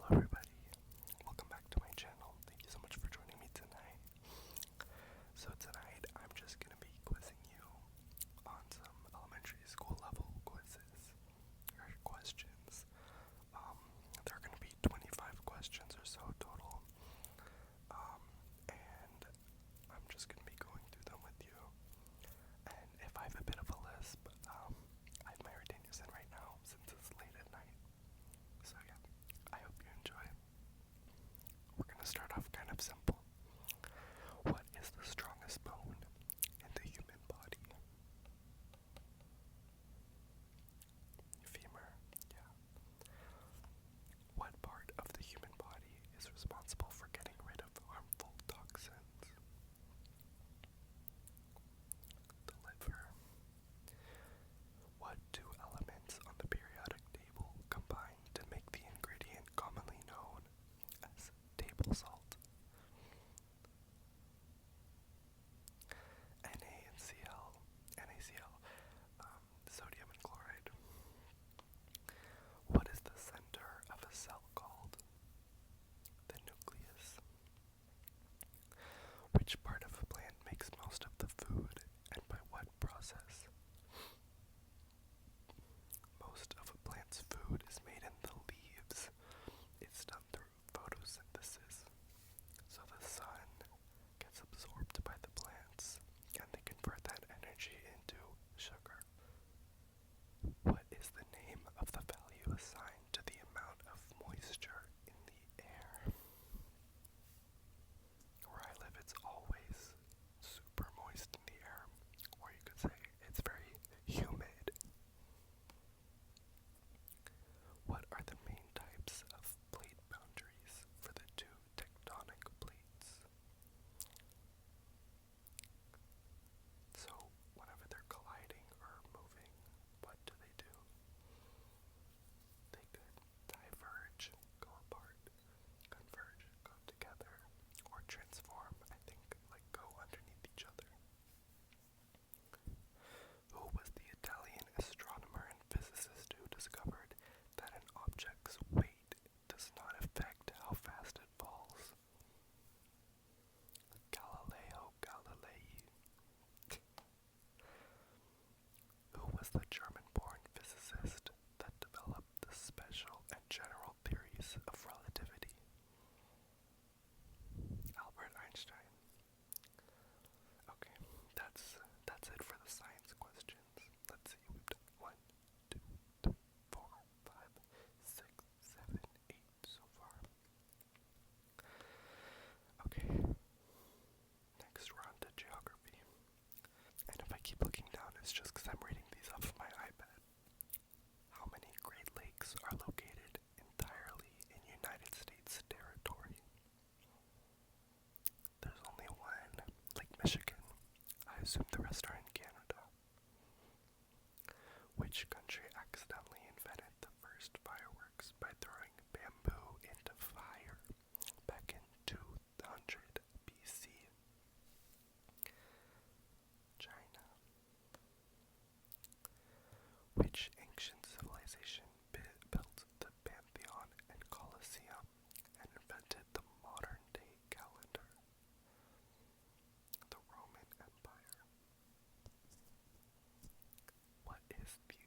everybody. Welcome back to my channel. Thank you so much for joining me tonight. So tonight I'm just gonna be quizzing you on some elementary school level quizzes or questions. There are gonna be 25 questions or so total. And I'm just gonna be going through them with you. And if I have a bit of a lisp, I have my retainers in right now since it's late at night. So yeah, I hope you enjoy. We're gonna start off kind of simple. What is the strongest bone in the human body? Femur, yeah. What part of the human body is responsible for getting rid of harmful toxins? The liver. What two elements on the periodic table combine to make the ingredient commonly known as table salt? NaCl, NaCl, sodium and chloride. What is the center of a cell called? The nucleus. Which part of a plant makes most of the food, and by what process? Most of a plant's food is made in the leaves. It's done through photosynthesis. So the sun gets absorbed by the plants, and they convert that energy into sugar. What is the name of the value assigned to the amount of moisture in the air? Where I live, it's always super moist in the air, or you could say it's very humid. What are the main types of plate boundaries for the two tectonic plates? So, whenever they're colliding or moving, what do? They could diverge, go apart, converge, go together, or transform, I think, like go underneath each other. Who was the Italian astronomer and physicist who discovered that an object's weight does not affect how fast it falls? Galileo Galilei. Who was the German-born physicist that developed the special and general theories of relativity? Albert Einstein. Okay, that's it for the science questions. Let's see, we've done 1, 2, 3, 4, 5, 6, 7, 8 so far. Okay, next we're on to geography. And if I keep looking down, it's just because I'm reading these off of my iPad. How many Great Lakes are located entirely in United States territory? There's only one, Lake Michigan. I assume the rest are in Canada. Which country accidentally invented the first fireworks by throwing bamboo into fire back in 200 BC? China. Which ancient civilization built the Pantheon and Colosseum and invented the modern-day calendar? The Roman Empire. What is the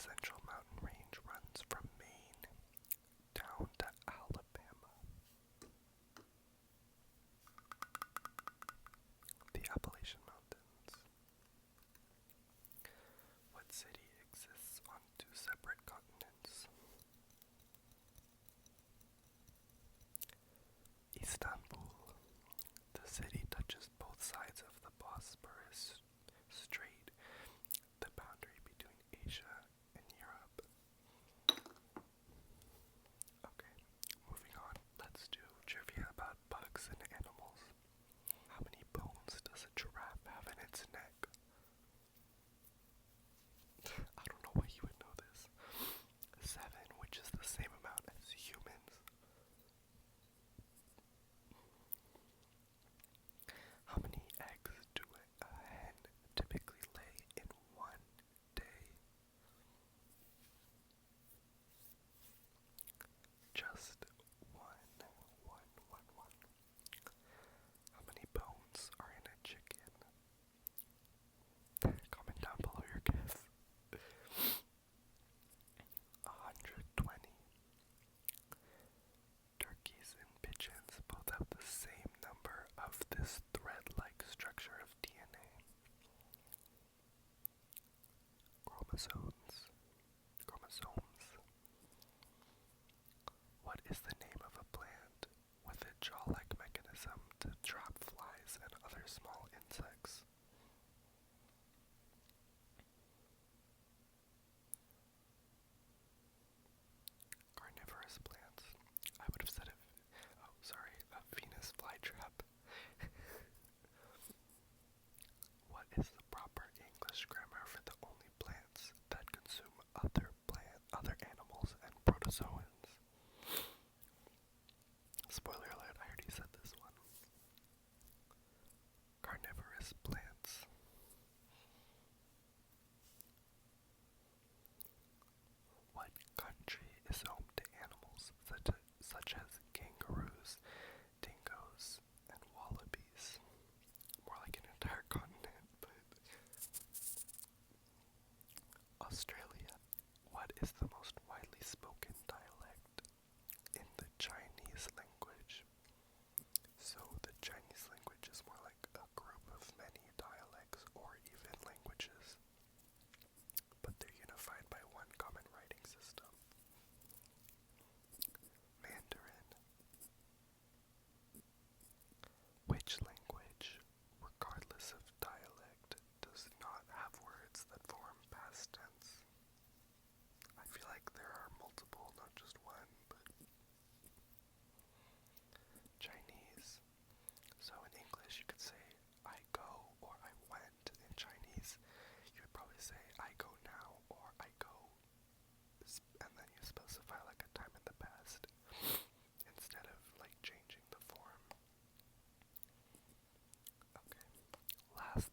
Central Mountain Range runs from Maine down to Alabama. The Appalachian Mountains. What city exists on two separate continents? Istanbul. The city touches both sides of the Bosporus Strait, the boundary between Asia and Europe. Okay, moving on. Let's do trivia about bugs and animals. How many bones does a giraffe have in its neck? I don't know why you would know this. 7, which is the same amount as humans. How many eggs do a hen typically lay in one day? Just one. How many bones are in a chicken? Comment down below your guess. 120. Turkeys and pigeons both have the same number of this thread-like structure of DNA. Chromosomes. What is the name of a plant with a jaw-like mechanism to trap flies and other small insects? Carnivorous plants. I would have said a Venus flytrap. What is the proper English grammar for the only plants that consume other animals and protozoans? Spoiler alert, I already said this one. Carnivorous plants. What country is home to animals such as kangaroos, dingoes, and wallabies? More like an entire continent, but... Australia. What is the most widely spoken dialect in the Chinese language? So the Chinese language is more like a group of many dialects or even languages, but they're unified by one common writing system. Mandarin. Which language, regardless of dialect, does not have words that form past tense? I feel like there are multiple, not just one, but Chinese. So in English you could say I go or I went. In Chinese you would probably say I go now or I go, and then you specify like a time in the past instead of like changing the form. Okay, last